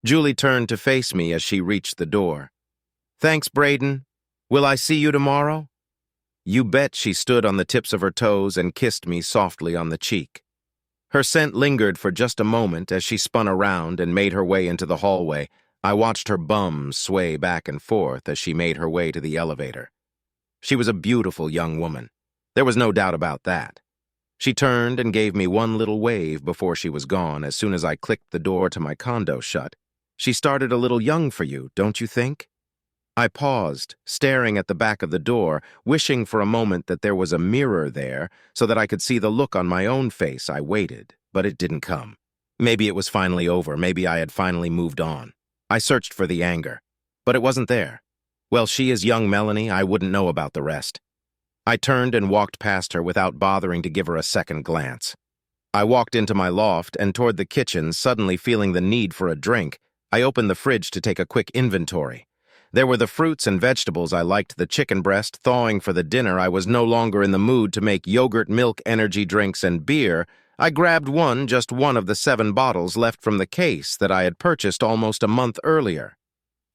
Julie turned to face me as she reached the door. "Thanks, Braden. Will I see you tomorrow?" You bet. She stood on the tips of her toes and kissed me softly on the cheek. Her scent lingered for just a moment as she spun around and made her way into the hallway. I watched her bum sway back and forth as she made her way to the elevator. She was a beautiful young woman. There was no doubt about that. She turned and gave me one little wave before she was gone as soon as I clicked the door to my condo shut. "She started a little young for you, don't you think?" I paused, staring at the back of the door, wishing for a moment that there was a mirror there so that I could see the look on my own face. I waited, but it didn't come. Maybe it was finally over. Maybe I had finally moved on. I searched for the anger, but it wasn't there. Well, she is young Melanie. I wouldn't know about the rest. I turned and walked past her without bothering to give her a second glance. I walked into my loft and toward the kitchen, suddenly feeling the need for a drink. I opened the fridge to take a quick inventory. There were the fruits and vegetables I liked, the chicken breast, thawing for the dinner. I was no longer in the mood to make yogurt, milk, energy drinks, and beer. I grabbed just one of the 7 bottles left from the case that I had purchased almost a month earlier.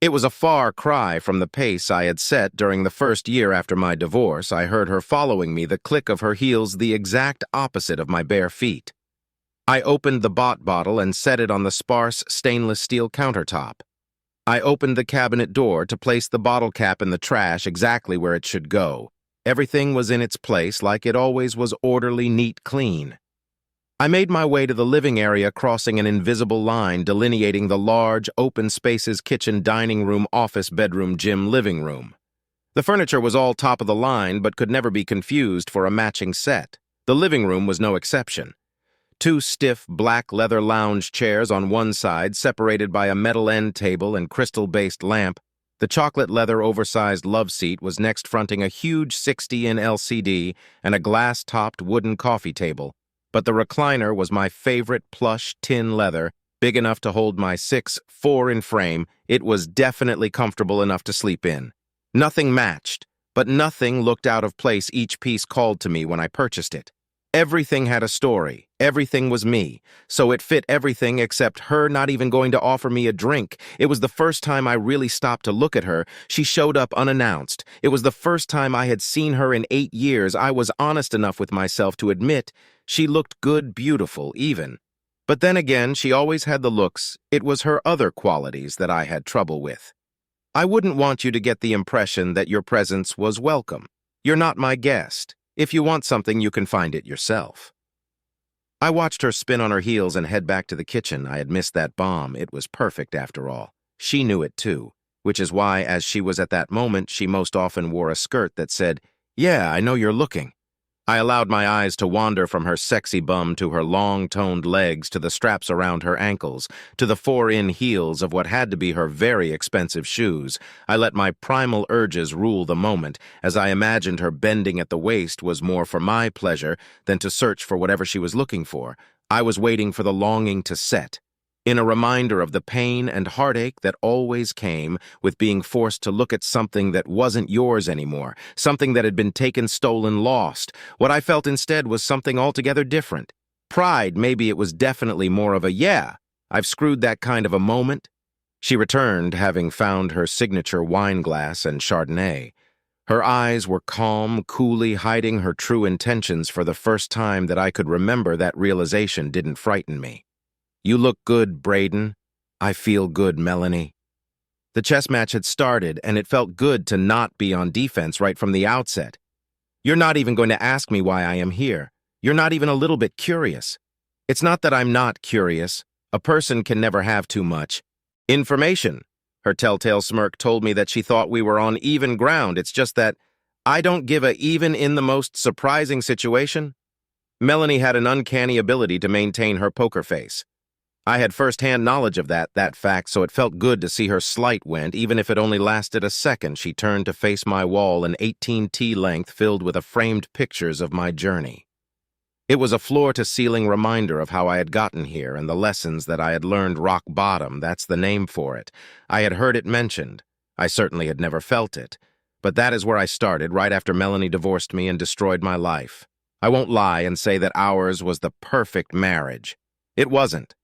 It was a far cry from the pace I had set during the first year after my divorce. I heard her following me, the click of her heels the exact opposite of my bare feet. I opened the bottle and set it on the sparse stainless steel countertop. I opened the cabinet door to place the bottle cap in the trash exactly where it should go. Everything was in its place like it always was, orderly, neat, clean. I made my way to the living area, crossing an invisible line delineating the large, open spaces: kitchen, dining room, office, bedroom, gym, living room. The furniture was all top of the line but could never be confused for a matching set. The living room was no exception. 2 stiff, black leather lounge chairs on one side, separated by a metal end table and crystal-based lamp. The chocolate leather oversized love seat was next, fronting a huge 60-inch LCD and a glass-topped wooden coffee table. But the recliner was my favorite, plush tin leather, big enough to hold my 6'4" in frame. It was definitely comfortable enough to sleep in. Nothing matched, but nothing looked out of place. Each piece called to me when I purchased it. Everything had a story. Everything was me. So it fit everything except her not even going to offer me a drink. It was the first time I really stopped to look at her. She showed up unannounced. It was the first time I had seen her in 8 years. I was honest enough with myself to admit she looked good, beautiful, even. But then again, she always had the looks. It was her other qualities that I had trouble with. "I wouldn't want you to get the impression that your presence was welcome. You're not my guest. If you want something, you can find it yourself." I watched her spin on her heels and head back to the kitchen. I had missed that bomb. It was perfect after all. She knew it too, which is why, as she was at that moment, she most often wore a skirt that said, "Yeah, I know you're looking." I allowed my eyes to wander from her sexy bum to her long-toned legs, to the straps around her ankles, to the 4-in heels of what had to be her very expensive shoes. I let my primal urges rule the moment, as I imagined her bending at the waist was more for my pleasure than to search for whatever she was looking for. I was waiting for the longing to set, in a reminder of the pain and heartache that always came with being forced to look at something that wasn't yours anymore, something that had been taken, stolen, lost. What I felt instead was something altogether different. Pride. Maybe it was definitely more of a, "Yeah, I've screwed that kind of a" moment. She returned, having found her signature wine glass and Chardonnay. Her eyes were calm, coolly hiding her true intentions. For the first time that I could remember, that realization didn't frighten me. "You look good, Braden." "I feel good, Melanie." The chess match had started, and it felt good to not be on defense right from the outset. "You're not even going to ask me why I am here. You're not even a little bit curious." "It's not that I'm not curious. A person can never have too much information." Her telltale smirk told me that she thought we were on even ground. "It's just that I don't give a even in the most surprising situation." Melanie had an uncanny ability to maintain her poker face. I had first-hand knowledge of that fact, so it felt good to see her slight went, even if it only lasted a second. She turned to face my wall, an 18T length filled with framed pictures of my journey. It was a floor-to-ceiling reminder of how I had gotten here and the lessons that I had learned. Rock bottom, that's the name for it. I had heard it mentioned. I certainly had never felt it. But that is where I started, right after Melanie divorced me and destroyed my life. I won't lie and say that ours was the perfect marriage. It wasn't.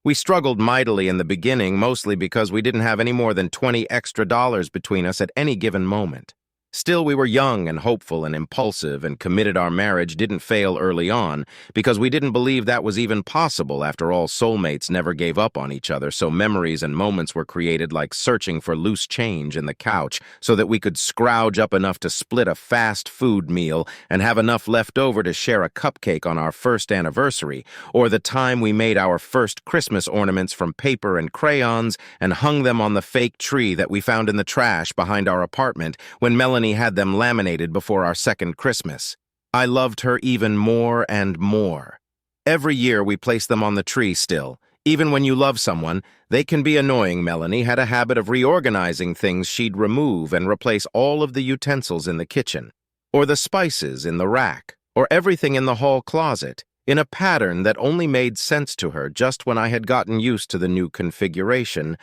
We struggled mightily in the beginning, mostly because we didn't have any more than $20 extra between us at any given moment. Still, we were young and hopeful and impulsive and committed. Our marriage didn't fail early on because we didn't believe that was even possible. After all, soulmates never gave up on each other, so memories and moments were created like searching for loose change in the couch so that we could scrouge up enough to split a fast food meal and have enough left over to share a cupcake on our first anniversary, or the time we made our first Christmas ornaments from paper and crayons and hung them on the fake tree that we found in the trash behind our apartment when Melanie had them laminated before our second Christmas. I loved her even more and more. Every year we placed them on the tree still. Even when you love someone, they can be annoying. Melanie had a habit of reorganizing things. She'd remove and replace all of the utensils in the kitchen, or the spices in the rack, or everything in the hall closet, in a pattern that only made sense to her just when I had gotten used to the new configuration.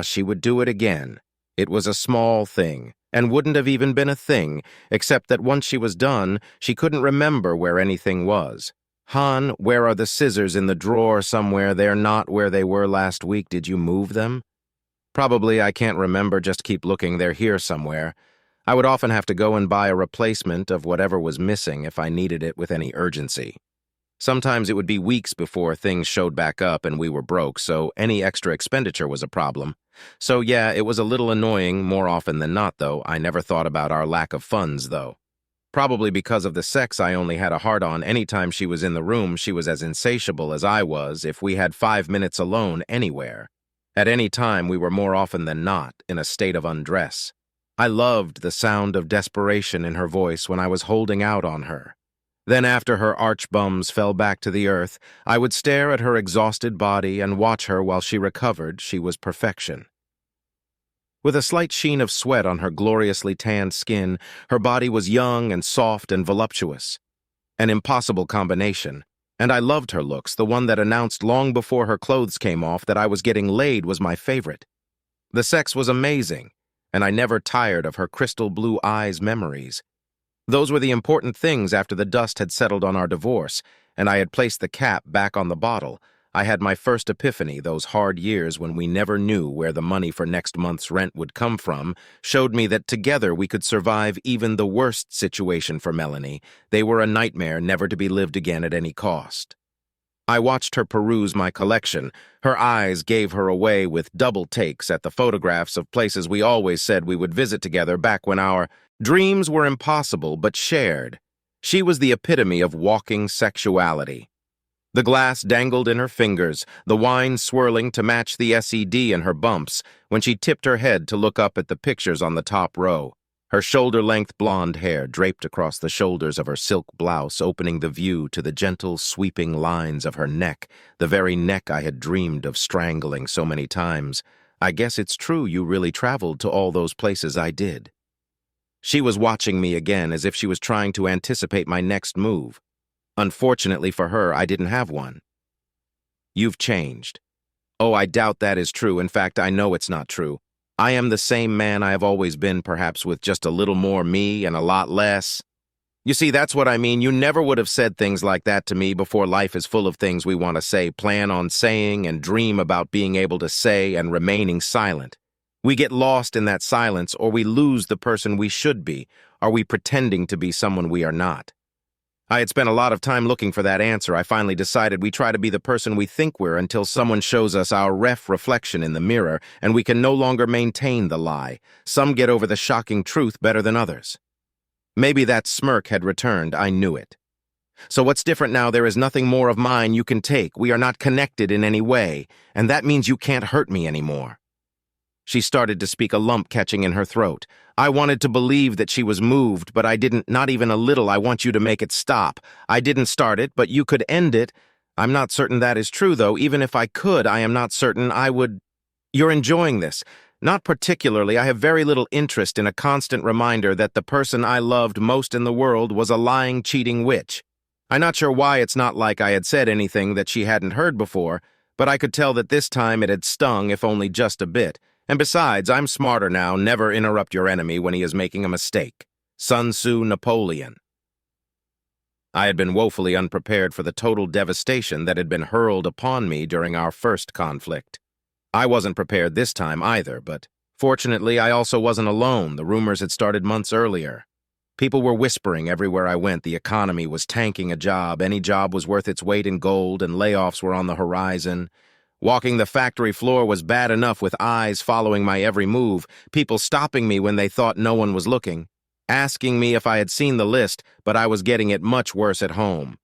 She would do it again. It was a small thing, and wouldn't have even been a thing, except that once she was done, she couldn't remember where anything was. "Han, where are the scissors? In the drawer somewhere. They're not where they were last week. Did you move them?" "Probably. I can't remember. Just keep looking. They're here somewhere." I would often have to go and buy a replacement of whatever was missing if I needed it with any urgency. Sometimes it would be weeks before things showed back up and we were broke, so any extra expenditure was a problem. So yeah, it was a little annoying more often than not, though. I never thought about our lack of funds, though. Probably because of the sex I only had a hard-on. Anytime she was in the room, she was as insatiable as I was if we had 5 minutes alone anywhere. At any time, we were more often than not in a state of undress. I loved the sound of desperation in her voice when I was holding out on her. Then after her arch bums fell back to the earth, I would stare at her exhausted body and watch her while she recovered. She was perfection. With a slight sheen of sweat on her gloriously tanned skin, her body was young and soft and voluptuous. An impossible combination. And I loved her looks. The one that announced long before her clothes came off that I was getting laid was my favorite. The sex was amazing, and I never tired of her crystal blue eyes' memories. Those were the important things after the dust had settled on our divorce, and I had placed the cap back on the bottle. I had my first epiphany. Those hard years when we never knew where the money for next month's rent would come from showed me that together we could survive even the worst situation for Melanie. They were a nightmare never to be lived again at any cost. I watched her peruse my collection. Her eyes gave her away with double takes at the photographs of places we always said we would visit together back when our dreams were impossible but shared. She was the epitome of walking sexuality. The glass dangled in her fingers, the wine swirling to match the SED in her bumps when she tipped her head to look up at the pictures on the top row. Her shoulder-length blonde hair draped across the shoulders of her silk blouse, opening the view to the gentle, sweeping lines of her neck, the very neck I had dreamed of strangling so many times. "I guess it's true you really traveled to all those places." I did. She was watching me again as if she was trying to anticipate my next move. Unfortunately for her, I didn't have one. "You've changed." "Oh, I doubt that is true. In fact, I know it's not true. I am the same man I have always been, perhaps with just a little more me and a lot less." You see, that's what I mean. You never would have said things like that to me before. Life is full of things we want to say, plan on saying, and dream about being able to say and remaining silent. We get lost in that silence, or we lose the person we should be. Are we pretending to be someone we are not? I had spent a lot of time looking for that answer. I finally decided we try to be the person we think we're until someone shows us our reflection in the mirror, and we can no longer maintain the lie. Some get over the shocking truth better than others. Maybe that smirk had returned. I knew it. "So what's different now? There is nothing more of mine you can take. We are not connected in any way, and that means you can't hurt me anymore." She started to speak, a lump catching in her throat. I wanted to believe that she was moved, but I didn't, not even a little. "I want you to make it stop. I didn't start it, but you could end it." "I'm not certain that is true, though. Even if I could, I am not certain I would." "You're enjoying this." "Not particularly. I have very little interest in a constant reminder that the person I loved most in the world was a lying, cheating witch." I'm not sure why. It's not like I had said anything that she hadn't heard before, but I could tell that this time it had stung, if only just a bit. And besides, I'm smarter now. Never interrupt your enemy when he is making a mistake. Sun Tzu, Napoleon. I had been woefully unprepared for the total devastation that had been hurled upon me during our first conflict. I wasn't prepared this time either, but fortunately I also wasn't alone. The rumors had started months earlier. People were whispering everywhere I went the economy was tanking a job, any job was worth its weight in gold, and layoffs were on the horizon. Walking the factory floor was bad enough with eyes following my every move, people stopping me when they thought no one was looking, asking me if I had seen the list, but I was getting it much worse at home.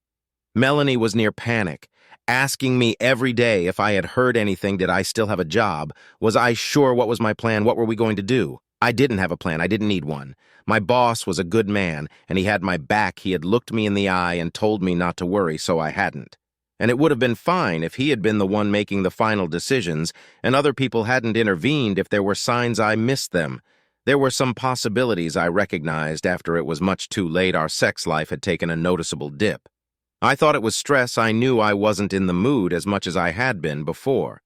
Melanie was near panic, asking me every day if I had heard anything, did I still have a job, was I sure, what was my plan, what were we going to do? I didn't have a plan, I didn't need one. My boss was a good man, and he had my back. He had looked me in the eye and told me not to worry, so I hadn't. And it would have been fine if he had been the one making the final decisions, and other people hadn't intervened if there were signs I missed them. There were some possibilities I recognized after it was much too late. Our sex life had taken a noticeable dip. I thought it was stress. I knew I wasn't in the mood as much as I had been before.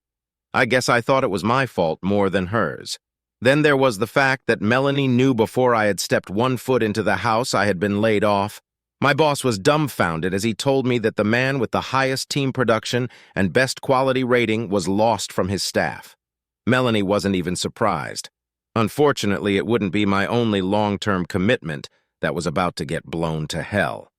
I guess I thought it was my fault more than hers. Then there was the fact that Melanie knew before I had stepped 1 foot into the house I had been laid off. My boss was dumbfounded as he told me that the man with the highest team production and best quality rating was lost from his staff. Melanie wasn't even surprised. Unfortunately, it wouldn't be my only long-term commitment that was about to get blown to hell.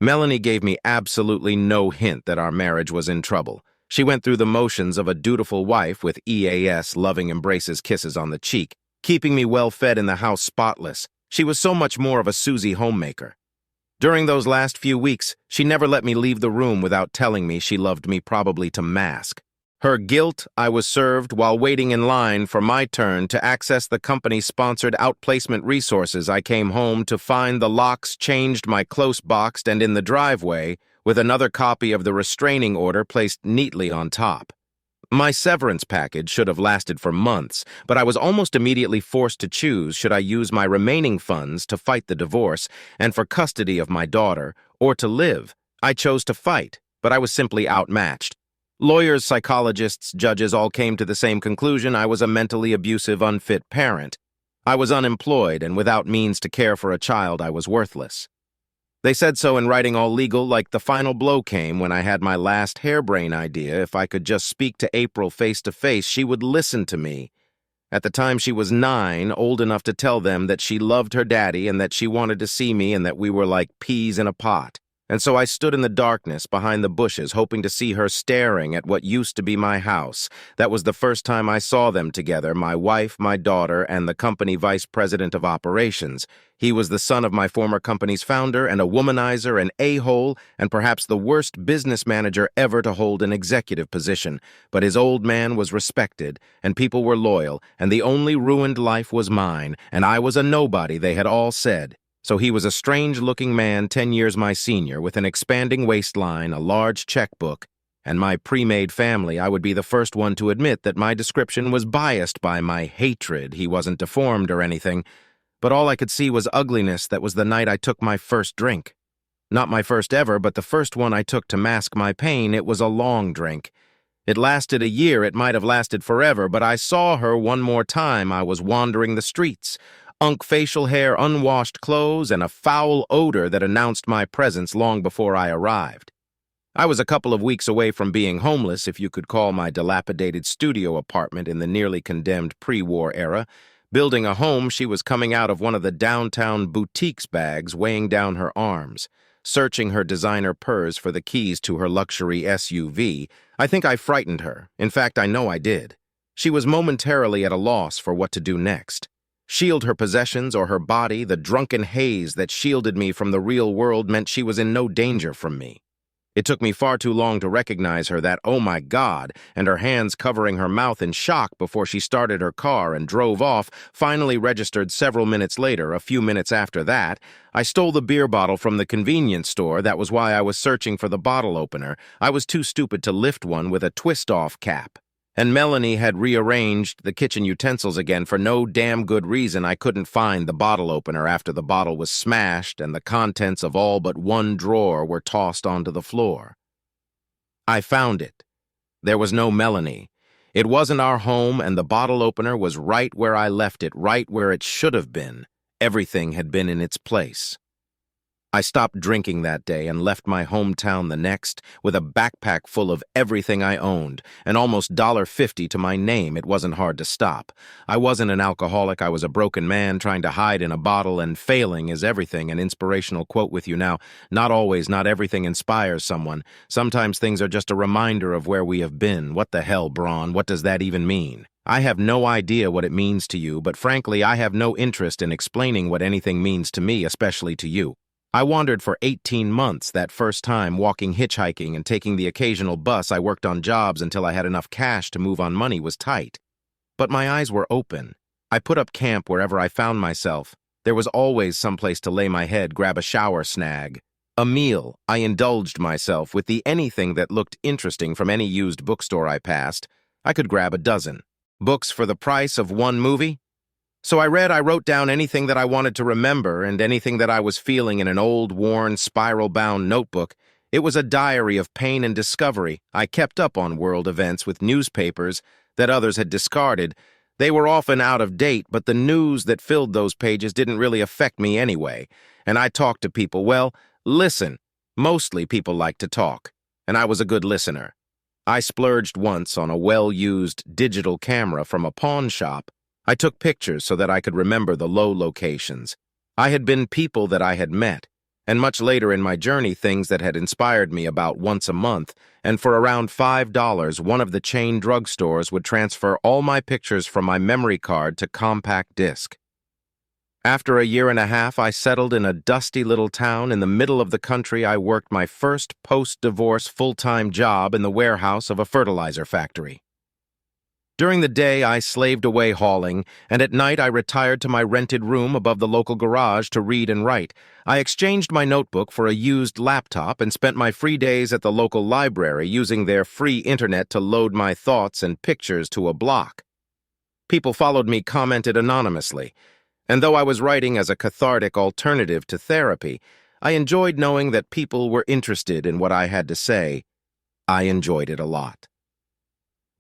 Melanie gave me absolutely no hint that our marriage was in trouble. She went through the motions of a dutiful wife with EAS, loving embraces, kisses on the cheek, keeping me well-fed in the house spotless. She was so much more of a Susie homemaker. During those last few weeks, she never let me leave the room without telling me she loved me, probably to mask her guilt. I was served while waiting in line for my turn to access the company-sponsored outplacement resources. I came home to find the locks changed, my clothes boxed and in the driveway, with another copy of the restraining order placed neatly on top. My severance package should have lasted for months, but I was almost immediately forced to choose should I use my remaining funds to fight the divorce and for custody of my daughter, or to live. I chose to fight, but I was simply outmatched. Lawyers, psychologists, judges all came to the same conclusion: I was a mentally abusive, unfit parent. I was unemployed, and without means to care for a child, I was worthless. They said so in writing all legal. Like the final blow came when I had my last harebrained idea. If I could just speak to April face to face, she would listen to me. At the time she was 9, old enough to tell them that she loved her daddy and that she wanted to see me and that we were like peas in a pot. And so I stood in the darkness behind the bushes, hoping to see her staring at what used to be my house. That was the first time I saw them together, my wife, my daughter, and the company vice president of operations. He was the son of my former company's founder and a womanizer, an a-hole, and perhaps the worst business manager ever to hold an executive position. But his old man was respected, and people were loyal, and the only ruined life was mine, and I was a nobody, they had all said. So he was a strange-looking man, 10 years my senior, with an expanding waistline, a large checkbook, and my pre-made family. I would be the first one to admit that my description was biased by my hatred. He wasn't deformed or anything, but all I could see was ugliness. That was the night I took my first drink. Not my first ever, but the first one I took to mask my pain. It was a long drink. It lasted a year, it might have lasted forever, but I saw her one more time. I was wandering the streets. Unk facial hair, unwashed clothes, and a foul odor that announced my presence long before I arrived. I was a couple of weeks away from being homeless, if you could call my dilapidated studio apartment in the nearly condemned pre-war era. Building a home, she was coming out of one of the downtown boutiques bags, weighing down her arms, searching her designer purse for the keys to her luxury SUV. I think I frightened her. In fact, I know I did. She was momentarily at a loss for what to do next. Shield her possessions or her body. The drunken haze that shielded me from the real world meant she was in no danger from me. It took me far too long to recognize her, that "oh my God," and her hands covering her mouth in shock before she started her car and drove off, finally registered several minutes later. A few minutes after that, I stole the beer bottle from the convenience store. That was why I was searching for the bottle opener. I was too stupid to lift one with a twist-off cap. And Melanie had rearranged the kitchen utensils again for no damn good reason. I couldn't find the bottle opener after the bottle was smashed and the contents of all but one drawer were tossed onto the floor. I found it. There was no Melanie. It wasn't our home, and the bottle opener was right where I left it, right where it should have been. Everything had been in its place. I stopped drinking that day and left my hometown the next with a backpack full of everything I owned and almost $1.50 to my name. It wasn't hard to stop. I wasn't an alcoholic. I was a broken man trying to hide in a bottle, and failing is everything. An inspirational quote with you now. Not always, not everything inspires someone. Sometimes things are just a reminder of where we have been. What the hell, Braun? What does that even mean? I have no idea what it means to you, but frankly, I have no interest in explaining what anything means to me, especially to you. I wandered for 18 months that first time, walking, hitchhiking, and taking the occasional bus. I worked on jobs until I had enough cash to move on. Money was tight. But my eyes were open. I put up camp wherever I found myself. There was always someplace to lay my head, grab a shower snag. A meal. I indulged myself with the anything that looked interesting from any used bookstore I passed. I could grab a dozen. Books for the price of one movie? So I wrote down anything that I wanted to remember and anything that I was feeling in an old, worn, spiral-bound notebook. It was a diary of pain and discovery. I kept up on world events with newspapers that others had discarded. They were often out of date, but the news that filled those pages didn't really affect me anyway. And I talked to people. Well, listen. Mostly people like to talk, and I was a good listener. I splurged once on a well-used digital camera from a pawn shop. I took pictures so that I could remember the low locations. I had been people that I had met, and much later in my journey, things that had inspired me about once a month, and for around $5, one of the chain drugstores would transfer all my pictures from my memory card to compact disc. After a year and a half, I settled in a dusty little town in the middle of the country. I worked my first post-divorce full-time job in the warehouse of a fertilizer factory. During the day, I slaved away hauling, and at night I retired to my rented room above the local garage to read and write. I exchanged my notebook for a used laptop and spent my free days at the local library using their free internet to load my thoughts and pictures to a block. People followed me, commented anonymously, and though I was writing as a cathartic alternative to therapy, I enjoyed knowing that people were interested in what I had to say. I enjoyed it a lot.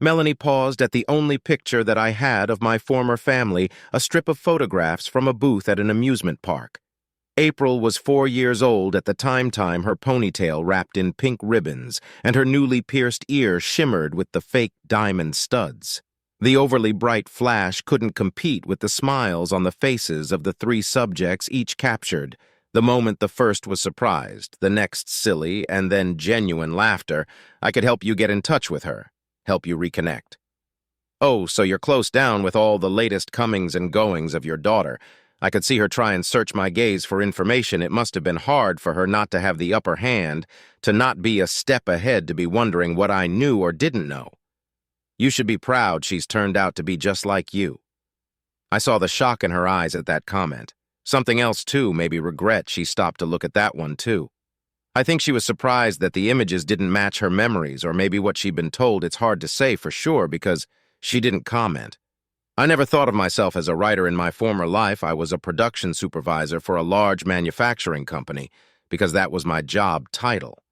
Melanie paused at the only picture that I had of my former family, a strip of photographs from a booth at an amusement park. April was 4 years old at the time, her ponytail wrapped in pink ribbons, and her newly pierced ear shimmered with the fake diamond studs. The overly bright flash couldn't compete with the smiles on the faces of the 3 subjects each captured. The moment the first was surprised, the next silly, and then genuine laughter. I could help you get in touch with her. Help you reconnect. Oh, so you're close down with all the latest comings and goings of your daughter. I could see her try and search my gaze for information. It must have been hard for her not to have the upper hand, to not be a step ahead, to be wondering what I knew or didn't know. You should be proud she's turned out to be just like you. I saw the shock in her eyes at that comment. Something else, too, maybe regret. She stopped to look at that one, too. I think she was surprised that the images didn't match her memories, or maybe what she'd been told. It's hard to say for sure because she didn't comment. I never thought of myself as a writer in my former life. I was a production supervisor for a large manufacturing company because that was my job title.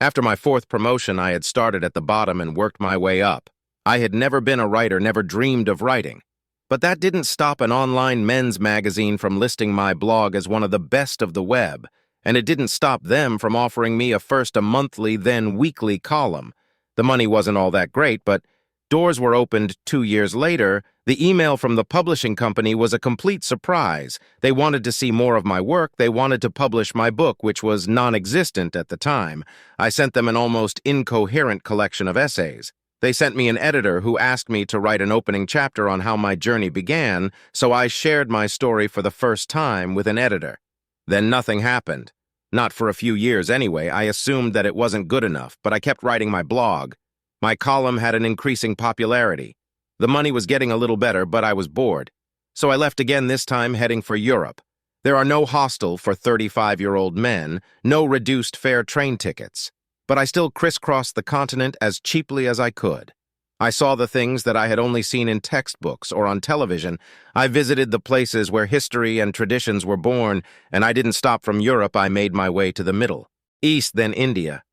After my 4th promotion, I had started at the bottom and worked my way up. I had never been a writer, never dreamed of writing. But that didn't stop an online men's magazine from listing my blog as one of the best of the web. And it didn't stop them from offering me first a monthly, then weekly column. The money wasn't all that great, but doors were opened 2 years later. The email from the publishing company was a complete surprise. They wanted to see more of my work. They wanted to publish my book, which was non-existent at the time. I sent them an almost incoherent collection of essays. They sent me an editor who asked me to write an opening chapter on how my journey began, so I shared my story for the first time with an editor. Then nothing happened. Not for a few years anyway. I assumed that it wasn't good enough, but I kept writing my blog. My column had an increasing popularity. The money was getting a little better, but I was bored. So I left again, this time heading for Europe. There are no hostel for 35-year-old men, no reduced fare train tickets. But I still crisscrossed the continent as cheaply as I could. I saw the things that I had only seen in textbooks or on television. I visited the places where history and traditions were born, and I didn't stop from Europe. I made my way to the Middle East, then India.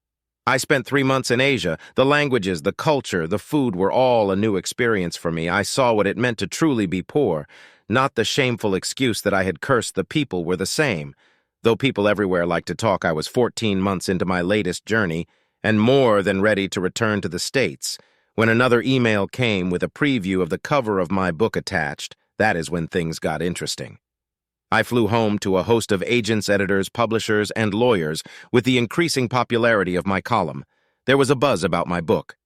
I spent 3 months in Asia. The languages, the culture, the food were all a new experience for me. I saw what it meant to truly be poor, not the shameful excuse that I had cursed the people were the same. Though people everywhere like to talk, I was 14 months into my latest journey and more than ready to return to the States. When another email came with a preview of the cover of my book attached, that is when things got interesting. I flew home to a host of agents, editors, publishers, and lawyers with the increasing popularity of my column. There was a buzz about my book.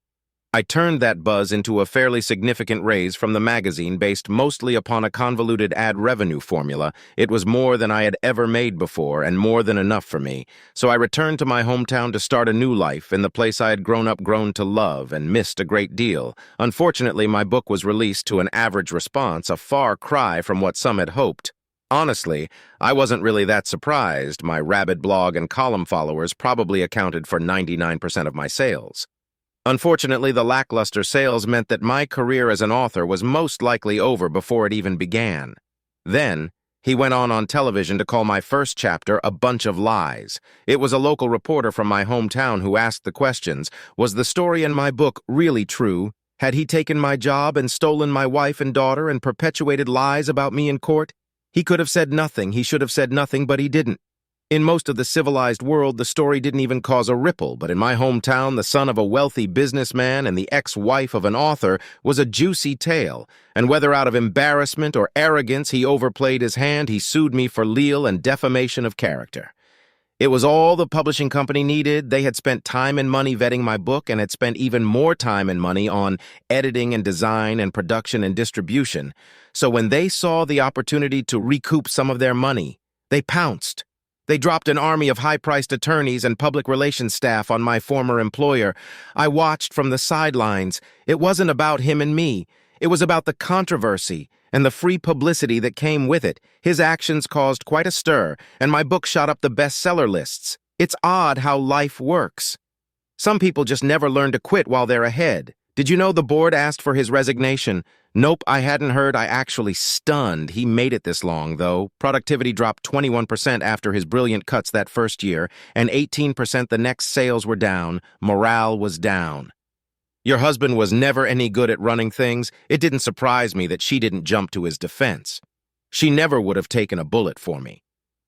I turned that buzz into a fairly significant raise from the magazine based mostly upon a convoluted ad revenue formula. It was more than I had ever made before and more than enough for me, so I returned to my hometown to start a new life in the place I had grown to love and missed a great deal. Unfortunately, my book was released to an average response, a far cry from what some had hoped. Honestly, I wasn't really that surprised. My rabid blog and column followers probably accounted for 99% of my sales. Unfortunately, the lackluster sales meant that my career as an author was most likely over before it even began. Then, he went on television to call my first chapter a bunch of lies. It was a local reporter from my hometown who asked the questions, was the story in my book really true? Had he taken my job and stolen my wife and daughter and perpetuated lies about me in court? He could have said nothing, he should have said nothing, but he didn't. In most of the civilized world, the story didn't even cause a ripple, but in my hometown, the son of a wealthy businessman and the ex-wife of an author was a juicy tale, and whether out of embarrassment or arrogance he overplayed his hand, he sued me for leal and defamation of character. It was all the publishing company needed. They had spent time and money vetting my book and had spent even more time and money on editing and design and production and distribution. So when they saw the opportunity to recoup some of their money, they pounced. They dropped an army of high-priced attorneys and public relations staff on my former employer. I watched from the sidelines. It wasn't about him and me. It was about the controversy and the free publicity that came with it. His actions caused quite a stir, and my book shot up the bestseller lists. It's odd how life works. Some people just never learn to quit while they're ahead. Did you know the board asked for his resignation? Nope, I hadn't heard. I actually stunned. He made it this long, though. Productivity dropped 21% after his brilliant cuts that first year, and 18% the next. Sales were down. Morale was down. Your husband was never any good at running things. It didn't surprise me that she didn't jump to his defense. She never would have taken a bullet for me.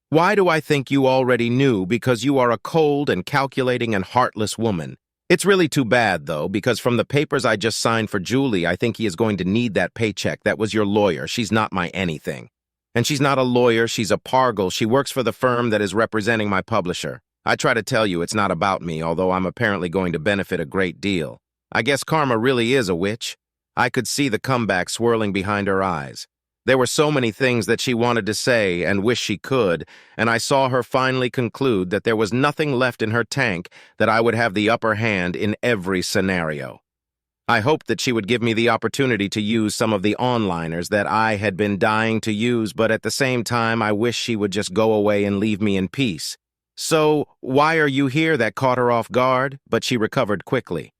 Why do I think you already knew? Because you are a cold and calculating and heartless woman. It's really too bad, though, because from the papers I just signed for Julie, I think he is going to need that paycheck. That was your lawyer. She's not my anything. And she's not a lawyer. She's a pargle. She works for the firm that is representing my publisher. I try to tell you it's not about me, although I'm apparently going to benefit a great deal. I guess karma really is a witch. I could see the comeback swirling behind her eyes. There were so many things that she wanted to say and wish she could, and I saw her finally conclude that there was nothing left in her tank, that I would have the upper hand in every scenario. I hoped that she would give me the opportunity to use some of the onliners that I had been dying to use, but at the same time I wish she would just go away and leave me in peace. So, why are you here? That caught her off guard, but she recovered quickly.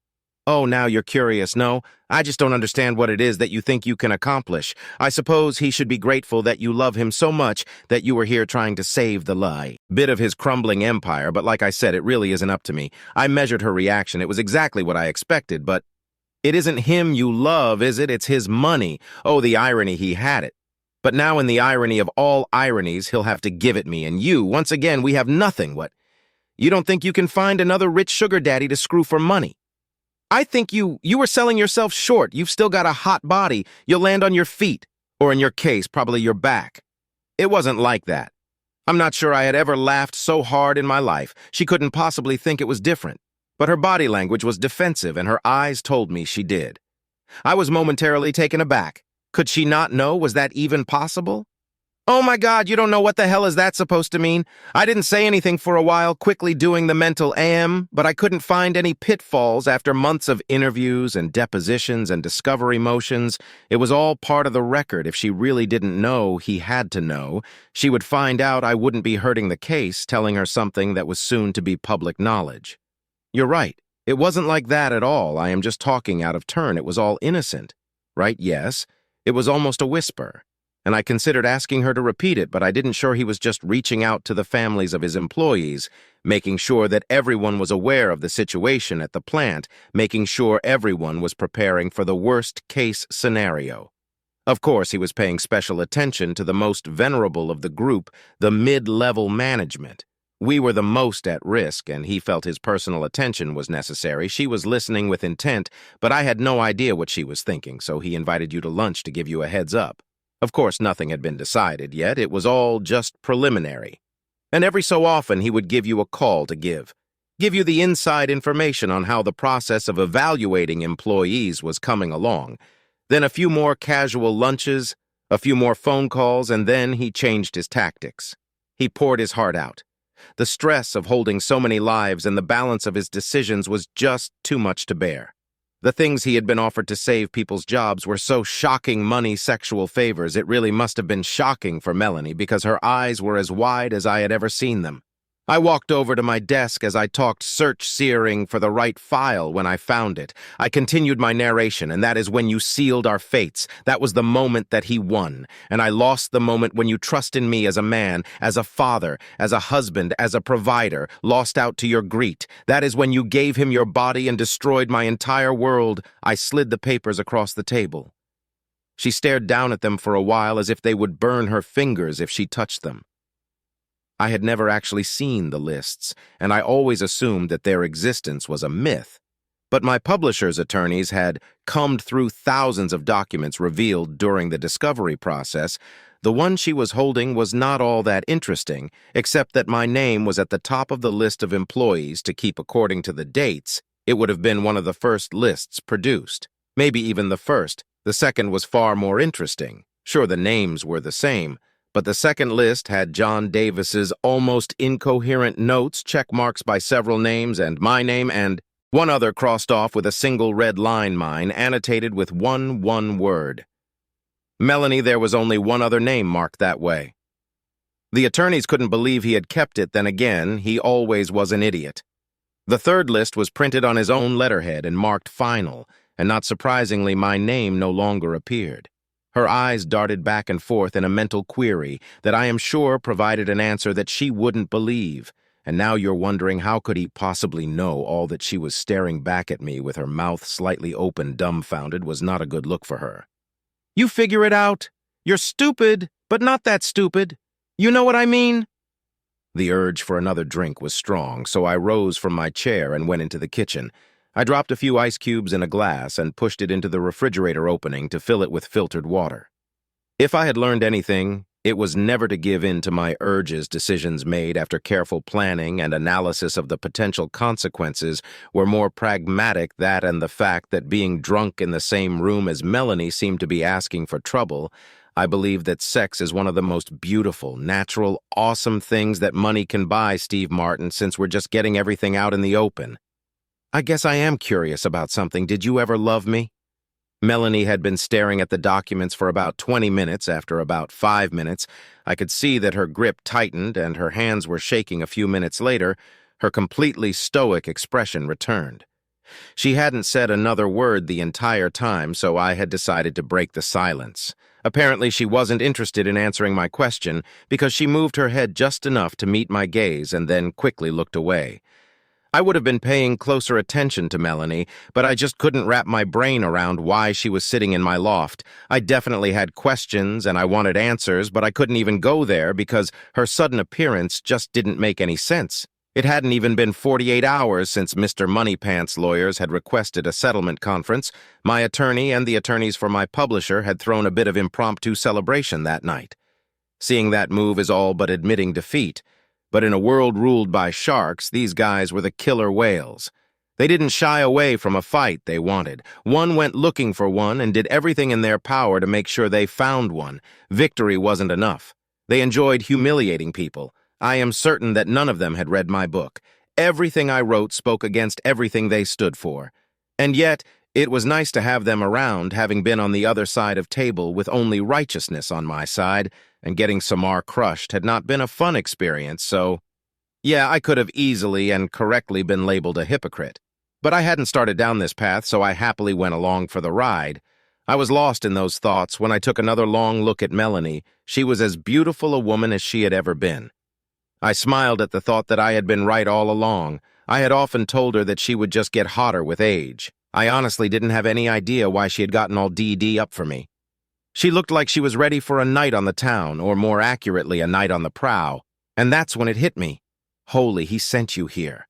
Oh, now you're curious. No, I just don't understand what it is that you think you can accomplish. I suppose he should be grateful that you love him so much that you were here trying to save the lie. Bit of his crumbling empire, but like I said, it really isn't up to me. I measured her reaction. It was exactly what I expected, but it isn't him you love, is it? It's his money. Oh, the irony, he had it. But now in the irony of all ironies, he'll have to give it me, and you, once again, we have nothing. What? You don't think you can find another rich sugar daddy to screw for money? I think you were selling yourself short. You've still got a hot body. You'll land on your feet, or in your case, probably your back. It wasn't like that. I'm not sure I had ever laughed so hard in my life. She couldn't possibly think it was different. But her body language was defensive, and her eyes told me she did. I was momentarily taken aback. Could she not know? Was that even possible? Oh my God, you don't know what the hell is that supposed to mean? I didn't say anything for a while, quickly doing the mental but I couldn't find any pitfalls after months of interviews and depositions and discovery motions. It was all part of the record. If she really didn't know he had to know, she would find out. I wouldn't be hurting the case, telling her something that was soon to be public knowledge. You're right. It wasn't like that at all. I am just talking out of turn. It was all innocent. Right? Yes. It was almost a whisper. And I considered asking her to repeat it, but I didn't sure he was just reaching out to the families of his employees, making sure that everyone was aware of the situation at the plant, making sure everyone was preparing for the worst-case scenario. Of course, he was paying special attention to the most venerable of the group, the mid-level management. We were the most at risk, and he felt his personal attention was necessary. She was listening with intent, but I had no idea what she was thinking, so he invited you to lunch to give you a heads up. Of course, nothing had been decided yet. It was all just preliminary. And every so often, he would give you a call to give you the inside information on how the process of evaluating employees was coming along. Then a few more casual lunches, a few more phone calls, and then he changed his tactics. He poured his heart out. The stress of holding so many lives and the balance of his decisions was just too much to bear. The things he had been offered to save people's jobs were so shocking money sexual favors, it really must have been shocking for Melanie because her eyes were as wide as I had ever seen them. I walked over to my desk as I talked search-searing for the right file when I found it. I continued my narration, and that is when you sealed our fates. That was the moment that he won, and I lost the moment when you trust in me as a man, as a father, as a husband, as a provider, lost out to your greed. That is when you gave him your body and destroyed my entire world. I slid the papers across the table. She stared down at them for a while as if they would burn her fingers if she touched them. I had never actually seen the lists, and I always assumed that their existence was a myth. But my publisher's attorneys had combed through thousands of documents revealed during the discovery process. The one she was holding was not all that interesting, except that my name was at the top of the list of employees to keep according to the dates. It would have been one of the first lists produced, maybe even the first. The second was far more interesting. Sure, the names were the same, but the second list had John Davis's almost incoherent notes, check marks by several names, and my name, and one other crossed off with a single red line, mine, annotated with one word. Melanie, there was only one other name marked that way. The attorneys couldn't believe he had kept it, then again, he always was an idiot. The third list was printed on his own letterhead and marked final, and not surprisingly, my name no longer appeared. Her eyes darted back and forth in a mental query that I am sure provided an answer that she wouldn't believe. And now you're wondering how could he possibly know all that she was staring back at me with her mouth slightly open, dumbfounded, was not a good look for her. You figure it out. You're stupid, but not that stupid. You know what I mean? The urge for another drink was strong, so I rose from my chair and went into the kitchen. I dropped a few ice cubes in a glass and pushed it into the refrigerator opening to fill it with filtered water. If I had learned anything, it was never to give in to my urges. Decisions made after careful planning and analysis of the potential consequences were more pragmatic, that and the fact that being drunk in the same room as Melanie seemed to be asking for trouble. I believe that sex is one of the most beautiful, natural, awesome things that money can buy, Steve Martin, since we're just getting everything out in the open. I guess I am curious about something. Did you ever love me? Melanie had been staring at the documents for about 20 minutes. After about 5 minutes, I could see that her grip tightened and her hands were shaking. A few minutes later, her completely stoic expression returned. She hadn't said another word the entire time, so I had decided to break the silence. Apparently, she wasn't interested in answering my question because she moved her head just enough to meet my gaze and then quickly looked away. I would have been paying closer attention to Melanie, but I just couldn't wrap my brain around why she was sitting in my loft. I definitely had questions and I wanted answers, but I couldn't even go there because her sudden appearance just didn't make any sense. It hadn't even been 48 hours since Mr. Moneypants' lawyers had requested a settlement conference. My attorney and the attorneys for my publisher had thrown a bit of impromptu celebration that night. Seeing that move is all but admitting defeat. But in a world ruled by sharks, these guys were the killer whales. They didn't shy away from a fight they wanted. One went looking for one and did everything in their power to make sure they found one. Victory wasn't enough. They enjoyed humiliating people. I am certain that none of them had read my book. Everything I wrote spoke against everything they stood for. And yet, it was nice to have them around, having been on the other side of table with only righteousness on my side, and getting Samar crushed had not been a fun experience, so yeah, I could have easily and correctly been labeled a hypocrite. But I hadn't started down this path, so I happily went along for the ride. I was lost in those thoughts when I took another long look at Melanie. She was as beautiful a woman as she had ever been. I smiled at the thought that I had been right all along. I had often told her that she would just get hotter with age. I honestly didn't have any idea why she had gotten all DD up for me. She looked like she was ready for a night on the town, or more accurately, a night on the prow. And that's when it hit me. Holy, he sent you here.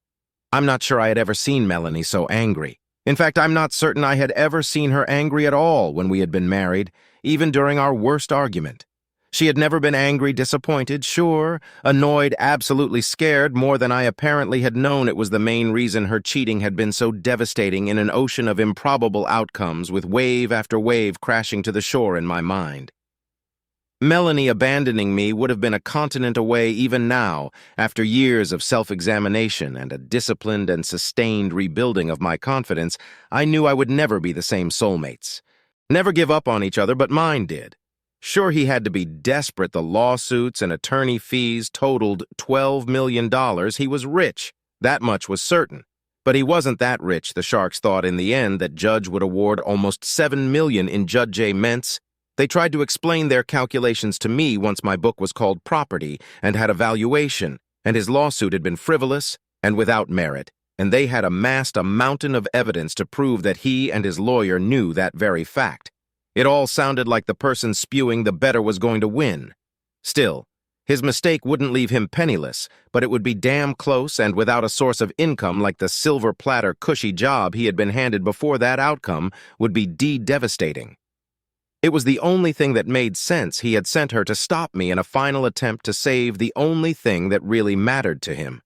I'm not sure I had ever seen Melanie so angry. In fact, I'm not certain I had ever seen her angry at all when we had been married, even during our worst argument. She had never been angry, disappointed, sure, annoyed, absolutely scared, more than I apparently had known it was the main reason her cheating had been so devastating in an ocean of improbable outcomes, with wave after wave crashing to the shore in my mind. Melanie abandoning me would have been a continent away even now, after years of self-examination and a disciplined and sustained rebuilding of my confidence. I knew I would never be the same soulmates. Never give up on each other, but mine did. Sure, he had to be desperate. The lawsuits and attorney fees totaled $12 million. He was rich. That much was certain. But he wasn't that rich, the Sharks thought in the end that Judge would award almost $7 million in Judge Ments. They tried to explain their calculations to me once my book was called Property and had a valuation, and his lawsuit had been frivolous and without merit, and they had amassed a mountain of evidence to prove that he and his lawyer knew that very fact. It all sounded like the person spewing the better was going to win. Still, his mistake wouldn't leave him penniless, but it would be damn close, and without a source of income like the silver platter cushy job he had been handed before that outcome would be devastating. It was the only thing that made sense. He had sent her to stop me in a final attempt to save the only thing that really mattered to him.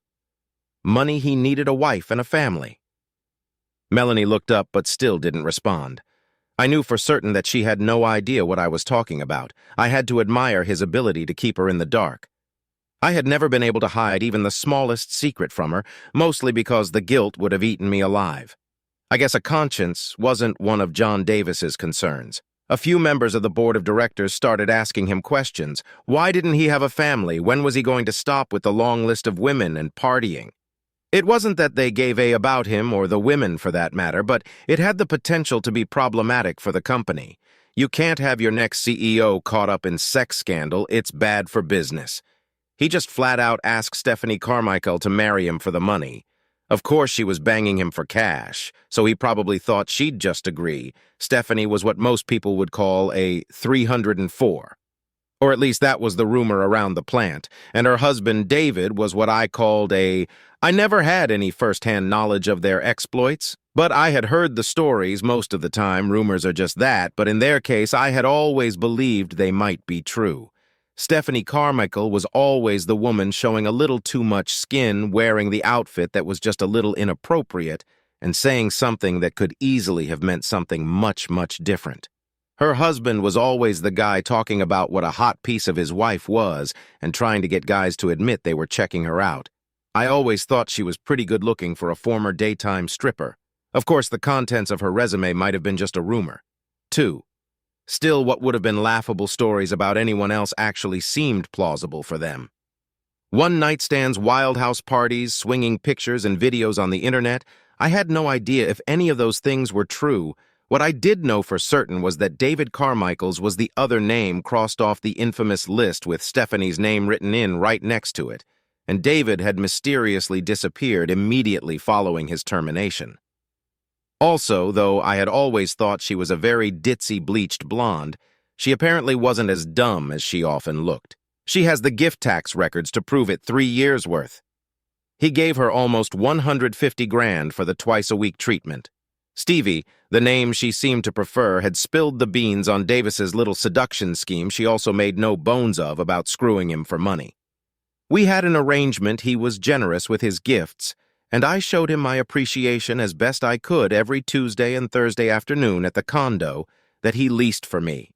Money. He needed a wife and a family. Melanie looked up but still didn't respond. I knew for certain that she had no idea what I was talking about. I had to admire his ability to keep her in the dark. I had never been able to hide even the smallest secret from her, mostly because the guilt would have eaten me alive. I guess a conscience wasn't one of John Davis's concerns. A few members of the board of directors started asking him questions. Why didn't he have a family? When was he going to stop with the long list of women and partying? It wasn't that they gave a about him, or the women for that matter, but it had the potential to be problematic for the company. You can't have your next CEO caught up in sex scandal. It's bad for business. He just flat out asked Stephanie Carmichael to marry him for the money. Of course she was banging him for cash, so he probably thought she'd just agree. Stephanie was what most people would call a 304. Or at least that was the rumor around the plant, and her husband David was what I called a... I never had any first-hand knowledge of their exploits, but I had heard the stories. Most of the time, rumors are just that, but in their case, I had always believed they might be true. Stephanie Carmichael was always the woman showing a little too much skin, wearing the outfit that was just a little inappropriate, and saying something that could easily have meant something much, much different. Her husband was always the guy talking about what a hot piece of his wife was and trying to get guys to admit they were checking her out. I always thought she was pretty good looking for a former daytime stripper. Of course, the contents of her resume might have been just a rumor. 2. Still, what would have been laughable stories about anyone else actually seemed plausible for them. One-night stands, wild house parties, swinging pictures and videos on the internet. I had no idea if any of those things were true. What I did know for certain was that David Carmichael's was the other name crossed off the infamous list with Stephanie's name written in right next to it, and David had mysteriously disappeared immediately following his termination. Also, though I had always thought she was a very ditzy bleached blonde, she apparently wasn't as dumb as she often looked. She has the gift tax records to prove it, 3 years worth. He gave her almost $150,000 for the twice-a-week treatment. Stevie, the name she seemed to prefer, had spilled the beans on Davis's little seduction scheme she also made no bones of about screwing him for money. We had an arrangement. He was generous with his gifts, and I showed him my appreciation as best I could every Tuesday and Thursday afternoon at the condo that he leased for me,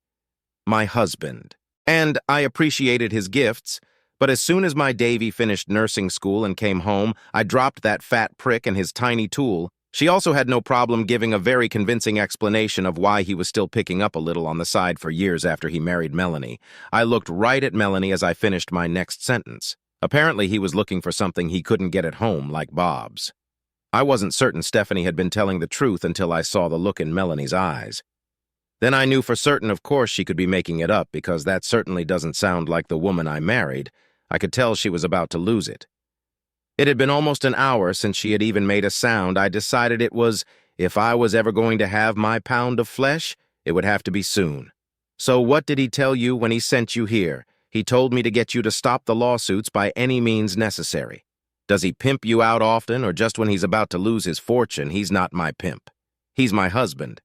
my husband. And I appreciated his gifts, but as soon as my Davy finished nursing school and came home, I dropped that fat prick and his tiny tool. She also had no problem giving a very convincing explanation of why he was still picking up a little on the side for years after he married Melanie. I looked right at Melanie as I finished my next sentence. Apparently he was looking for something he couldn't get at home, like Bob's. I wasn't certain Stephanie had been telling the truth until I saw the look in Melanie's eyes. Then I knew for certain, of course, she could be making it up, because that certainly doesn't sound like the woman I married. I could tell she was about to lose it. It had been almost an hour since she had even made a sound. I decided it was, if I was ever going to have my pound of flesh, it would have to be soon. So what did he tell you when he sent you here? He told me to get you to stop the lawsuits by any means necessary. Does he pimp you out often, or just when he's about to lose his fortune? He's not my pimp. He's my husband.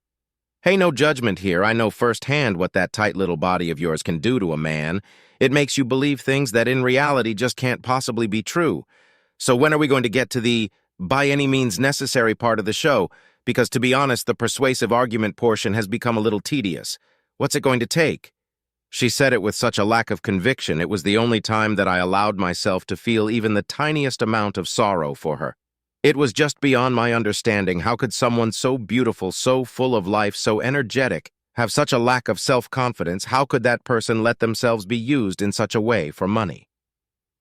Hey, no judgment here. I know firsthand what that tight little body of yours can do to a man. It makes you believe things that in reality just can't possibly be true. So when are we going to get to the by any means necessary part of the show? Because to be honest, the persuasive argument portion has become a little tedious. What's it going to take? She said it with such a lack of conviction, it was the only time that I allowed myself to feel even the tiniest amount of sorrow for her. It was just beyond my understanding. How could someone so beautiful, so full of life, so energetic, have such a lack of self-confidence? How could that person let themselves be used in such a way for money?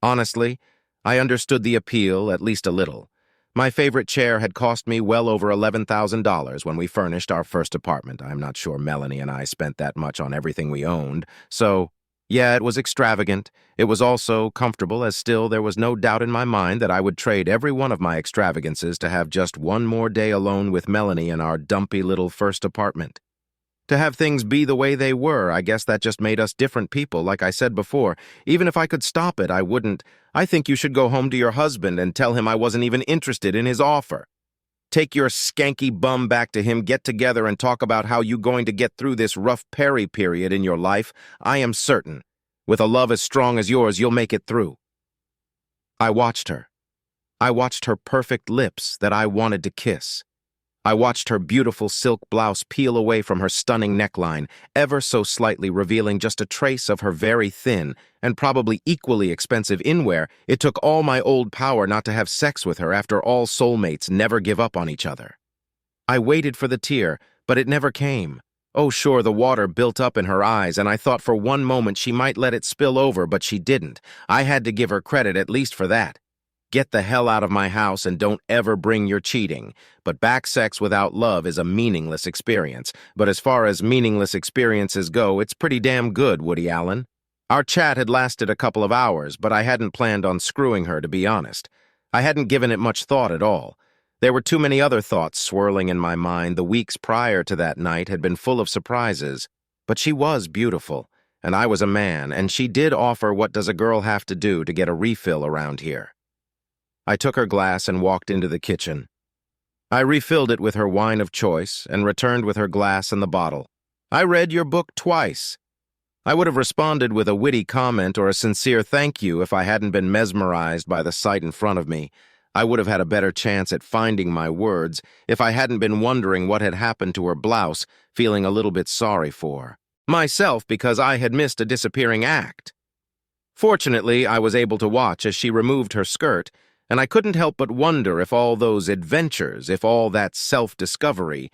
Honestly, I understood the appeal, at least a little. My favorite chair had cost me well over $11,000 when we furnished our first apartment. I'm not sure Melanie and I spent that much on everything we owned, so yeah, it was extravagant. It was also comfortable, as still there was no doubt in my mind that I would trade every one of my extravagances to have just one more day alone with Melanie in our dumpy little first apartment. To have things be the way they were, I guess that just made us different people, like I said before. Even if I could stop it, I wouldn't. I think you should go home to your husband and tell him I wasn't even interested in his offer. Take your skanky bum back to him, get together and talk about how you going to get through this rough Perry period in your life. I am certain, with a love as strong as yours, you'll make it through. I watched her. I watched her perfect lips that I wanted to kiss. I watched her beautiful silk blouse peel away from her stunning neckline, ever so slightly revealing just a trace of her very thin and probably equally expensive inwear. It took all my old power not to have sex with her. After all, soulmates never give up on each other. I waited for the tear, but it never came. Oh, sure, the water built up in her eyes, and I thought for one moment she might let it spill over, but she didn't. I had to give her credit at least for that. Get the hell out of my house and don't ever bring your cheating. But back sex without love is a meaningless experience. But as far as meaningless experiences go, it's pretty damn good, Woody Allen. Our chat had lasted a couple of hours, but I hadn't planned on screwing her, to be honest. I hadn't given it much thought at all. There were too many other thoughts swirling in my mind. The weeks prior to that night had been full of surprises. But she was beautiful, and I was a man, and she did offer what does a girl have to do to get a refill around here. I took her glass and walked into the kitchen. I refilled it with her wine of choice and returned with her glass and the bottle. I read your book twice. I would have responded with a witty comment or a sincere thank you if I hadn't been mesmerized by the sight in front of me. I would have had a better chance at finding my words if I hadn't been wondering what had happened to her blouse, feeling a little bit sorry for myself because I had missed a disappearing act. Fortunately, I was able to watch as she removed her skirt, and I couldn't help but wonder if all those adventures, if all that self-discovery,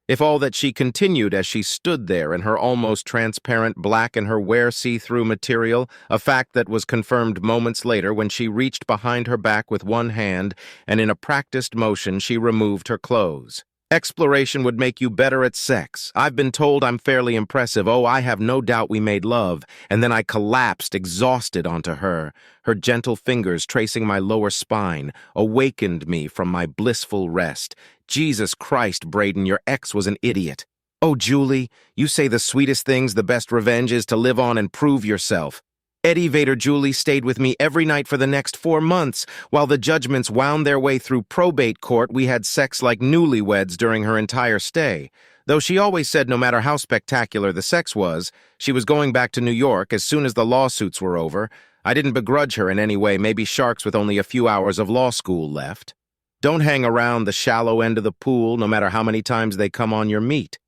if all that she continued as she stood there in her almost transparent black and her wear see-through material, a fact that was confirmed moments later when she reached behind her back with one hand and in a practiced motion she removed her clothes. Exploration would make you better at sex. I've been told I'm fairly impressive. Oh, I have no doubt we made love, and then I collapsed, exhausted, onto her. Her gentle fingers tracing my lower spine awakened me from my blissful rest. Jesus Christ, Braden, your ex was an idiot. Oh, Julie, you say the sweetest things, the best revenge is to live on and prove yourself. Eddie Vader Julie stayed with me every night for the next 4 months. While the judgments wound their way through probate court, we had sex like newlyweds during her entire stay. Though she always said no matter how spectacular the sex was, she was going back to New York as soon as the lawsuits were over. I didn't begrudge her in any way, maybe sharks with only a few hours of law school left. Don't hang around the shallow end of the pool, no matter how many times they come on your meat.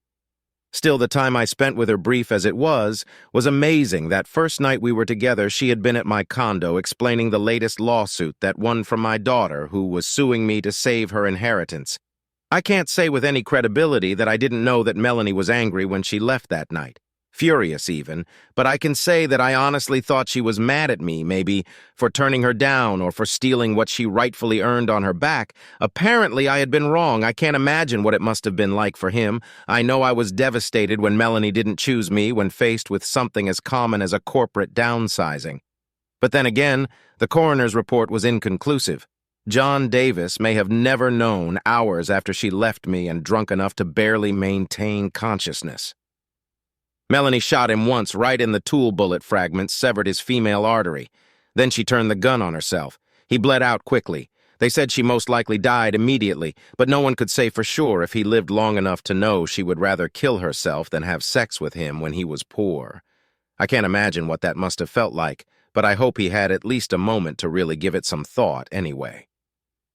Still, the time I spent with her, brief as it was amazing. That first night we were together, she had been at my condo explaining the latest lawsuit, that one from my daughter, who was suing me to save her inheritance. I can't say with any credibility that I didn't know that Melanie was angry when she left that night. Furious even, but I can say that I honestly thought she was mad at me, maybe for turning her down or for stealing what she rightfully earned on her back. Apparently I had been wrong. I can't imagine what it must have been like for him. I know I was devastated when Melanie didn't choose me when faced with something as common as a corporate downsizing. But then again, the coroner's report was inconclusive. John Davis may have never known hours after she left me and drunk enough to barely maintain consciousness. Melanie shot him once right in the tool bullet fragments, severed his female artery. Then she turned the gun on herself. He bled out quickly. They said she most likely died immediately, but no one could say for sure if he lived long enough to know she would rather kill herself than have sex with him when he was poor. I can't imagine what that must have felt like, but I hope he had at least a moment to really give it some thought anyway.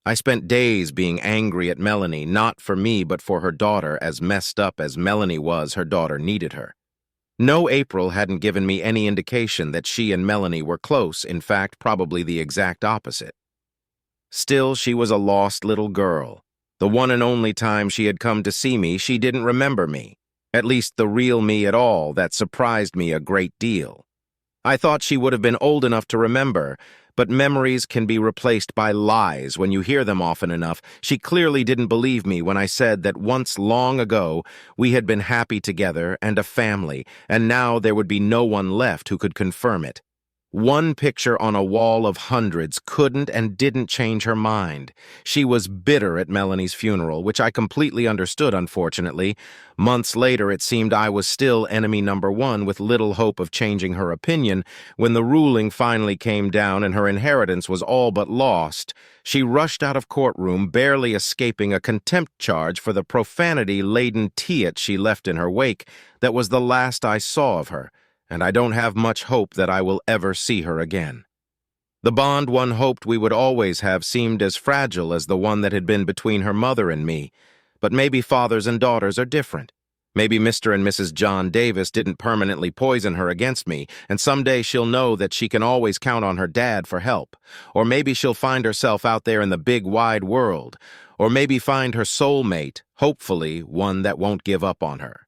I spent days being angry at Melanie, not for me but for her daughter. As messed up as Melanie was, her daughter needed her. No, April hadn't given me any indication that she and Melanie were close, in fact, probably the exact opposite. Still, she was a lost little girl. The one and only time she had come to see me, she didn't remember me. At least the real me at all. That surprised me a great deal. I thought she would have been old enough to remember, but memories can be replaced by lies when you hear them often enough. She clearly didn't believe me when I said that once long ago we had been happy together and a family, and now there would be no one left who could confirm it. One picture on a wall of hundreds couldn't and didn't change her mind. She was bitter at Melanie's funeral, which I completely understood, unfortunately. Months later, it seemed I was still enemy number one, with little hope of changing her opinion. When the ruling finally came down and her inheritance was all but lost, she rushed out of courtroom, barely escaping a contempt charge for the profanity-laden tiet she left in her wake. That was the last I saw of her, and I don't have much hope that I will ever see her again. The bond one hoped we would always have seemed as fragile as the one that had been between her mother and me, but maybe fathers and daughters are different. Maybe Mr. and Mrs. John Davis didn't permanently poison her against me, and someday she'll know that she can always count on her dad for help. Or maybe she'll find herself out there in the big wide world, or maybe find her soulmate, hopefully one that won't give up on her.